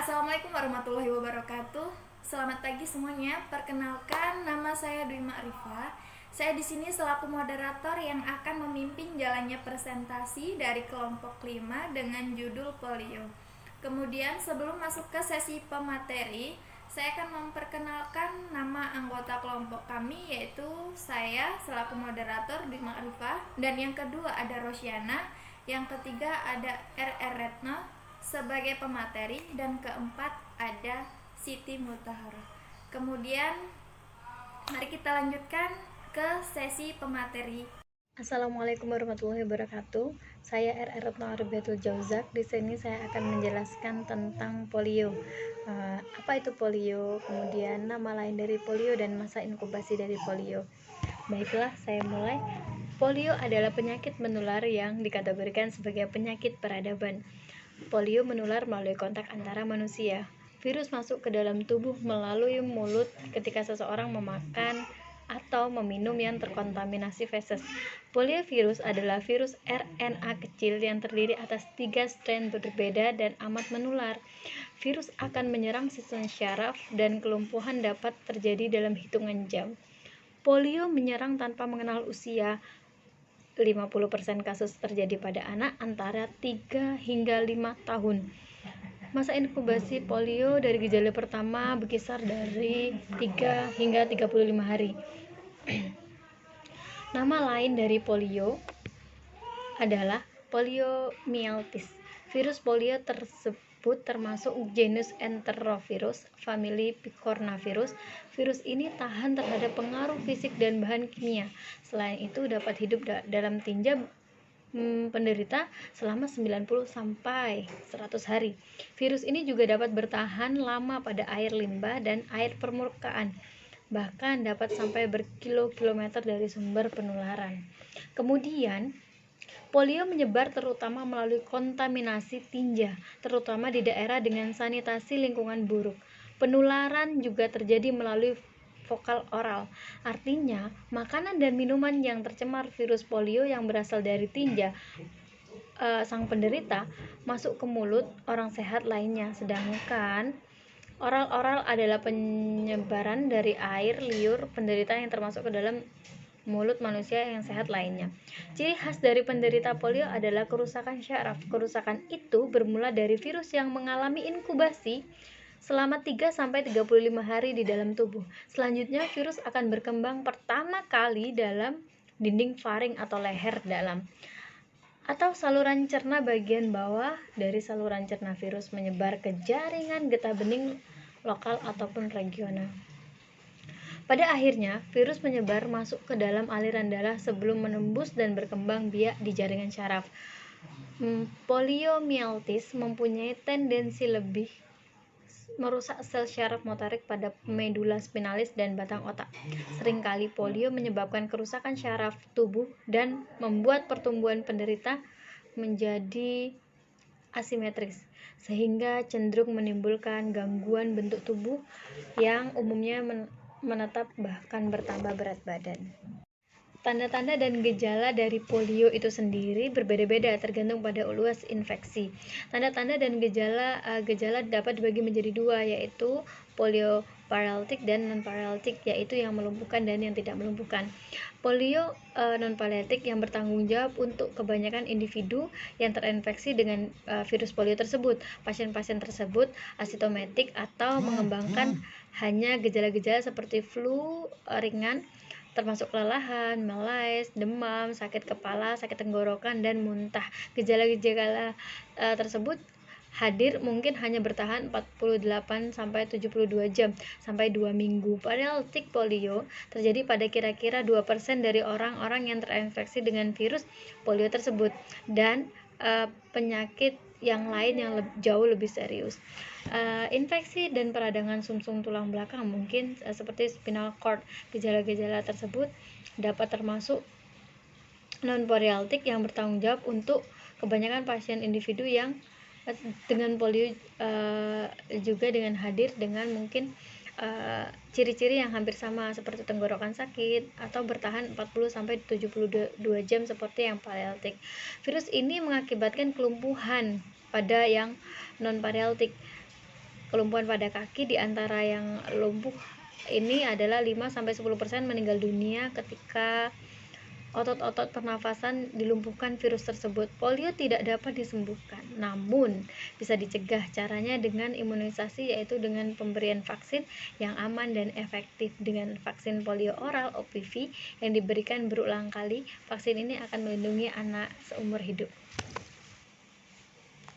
Assalamualaikum warahmatullahi wabarakatuh. Selamat pagi semuanya. Perkenalkan, nama saya Dwi Ma'rifah. Saya di sini selaku moderator yang akan memimpin jalannya presentasi dari kelompok 5 dengan judul polio. Kemudian sebelum masuk ke sesi pemateri, saya akan memperkenalkan nama anggota kelompok kami, yaitu saya selaku moderator Dwi Ma'rifah, dan yang kedua ada Rosyana, yang ketiga ada RR Retno sebagai pemateri, dan keempat ada Siti Mutahara. Kemudian mari kita lanjutkan ke sesi pemateri. Assalamualaikum warahmatullahi wabarakatuh. Saya RR Retno Arabiatul Jauzak. Di sini saya akan menjelaskan tentang polio. Apa itu polio? Kemudian nama lain dari polio dan masa inkubasi dari polio. Baiklah, saya mulai. Polio adalah penyakit menular yang dikategorikan sebagai penyakit peradaban. Polio menular melalui kontak antara manusia. Virus masuk ke dalam tubuh melalui mulut ketika seseorang memakan atau meminum yang terkontaminasi feses. Poliovirus adalah virus RNA kecil yang terdiri atas 3 strain berbeda dan amat menular. Virus akan menyerang sistem syaraf dan kelumpuhan dapat terjadi dalam hitungan jam. Polio menyerang tanpa mengenal usia. 50% kasus terjadi pada anak antara 3 hingga 5 tahun. Masa inkubasi polio dari gejala pertama berkisar dari 3 hingga 35 hari. Nama lain dari polio adalah poliomyelitis. Virus polio tersebut termasuk genus Enterovirus, famili Picornavirus. Virus ini tahan terhadap pengaruh fisik dan bahan kimia. Selain itu dapat hidup dalam tinja penderita selama 90 sampai 100 hari. Virus ini juga dapat bertahan lama pada air limbah dan air permukaan. Bahkan dapat sampai berkilo-kilometer dari sumber penularan. Kemudian, polio menyebar terutama melalui kontaminasi tinja, terutama di daerah dengan sanitasi lingkungan buruk. Penularan juga terjadi melalui vokal oral. Artinya, makanan dan minuman yang tercemar virus polio yang berasal dari tinja sang penderita masuk ke mulut orang sehat lainnya, sedangkan oral adalah penyebaran dari air liur penderita yang termasuk ke dalam mulut manusia yang sehat lainnya. Ciri khas dari penderita polio adalah kerusakan syaraf. Kerusakan itu bermula dari virus yang mengalami inkubasi selama 3 sampai 35 hari di dalam tubuh. Selanjutnya virus akan berkembang pertama kali dalam dinding faring atau leher dalam atau saluran cerna bagian bawah. Dari saluran cerna virus menyebar ke jaringan getah bening lokal ataupun regional. Pada akhirnya, virus menyebar masuk ke dalam aliran darah sebelum menembus dan berkembang biak di jaringan syaraf. Poliomyelitis mempunyai tendensi lebih merusak sel syaraf motorik pada medula spinalis dan batang otak. Seringkali polio menyebabkan kerusakan syaraf tubuh dan membuat pertumbuhan penderita menjadi asimetris, sehingga cenderung menimbulkan gangguan bentuk tubuh yang umumnya menetap bahkan bertambah berat badan. Tanda-tanda dan gejala dari polio itu sendiri berbeda-beda tergantung pada luas infeksi. Tanda-tanda dan gejala dapat dibagi menjadi dua, yaitu polio paralitik dan non-paralitik, yaitu yang melumpuhkan dan yang tidak melumpuhkan. Polio non-paralitik yang bertanggung jawab untuk kebanyakan individu yang terinfeksi dengan virus polio tersebut. Pasien-pasien tersebut asimptomatik atau mengembangkan hanya gejala-gejala seperti flu ringan, termasuk kelelahan, malaise, demam, sakit kepala, sakit tenggorokan, dan muntah. Gejala-gejala tersebut hadir mungkin hanya bertahan 48 sampai 72 jam sampai 2 minggu. Paralitik polio terjadi pada kira-kira 2% dari orang-orang yang terinfeksi dengan virus polio tersebut, dan penyakit yang lain yang jauh lebih serius. Infeksi dan peradangan sumsum tulang belakang mungkin seperti spinal cord. Gejala-gejala tersebut dapat termasuk non-paralitik yang bertanggung jawab untuk kebanyakan pasien individu yang dengan polio juga dengan hadir dengan mungkin ciri-ciri yang hampir sama seperti tenggorokan sakit atau bertahan 40 sampai 72 jam seperti yang paralitik. Virus ini mengakibatkan kelumpuhan pada yang non-paralitik. kelumpuhan pada kaki. Di antara yang lumpuh ini adalah 5-10% meninggal dunia ketika otot-otot pernafasan dilumpuhkan virus tersebut. Polio tidak dapat disembuhkan, namun bisa dicegah. Caranya dengan imunisasi, yaitu dengan pemberian vaksin yang aman dan efektif. Dengan vaksin polio oral OPV yang diberikan berulang kali, vaksin ini akan melindungi anak seumur hidup.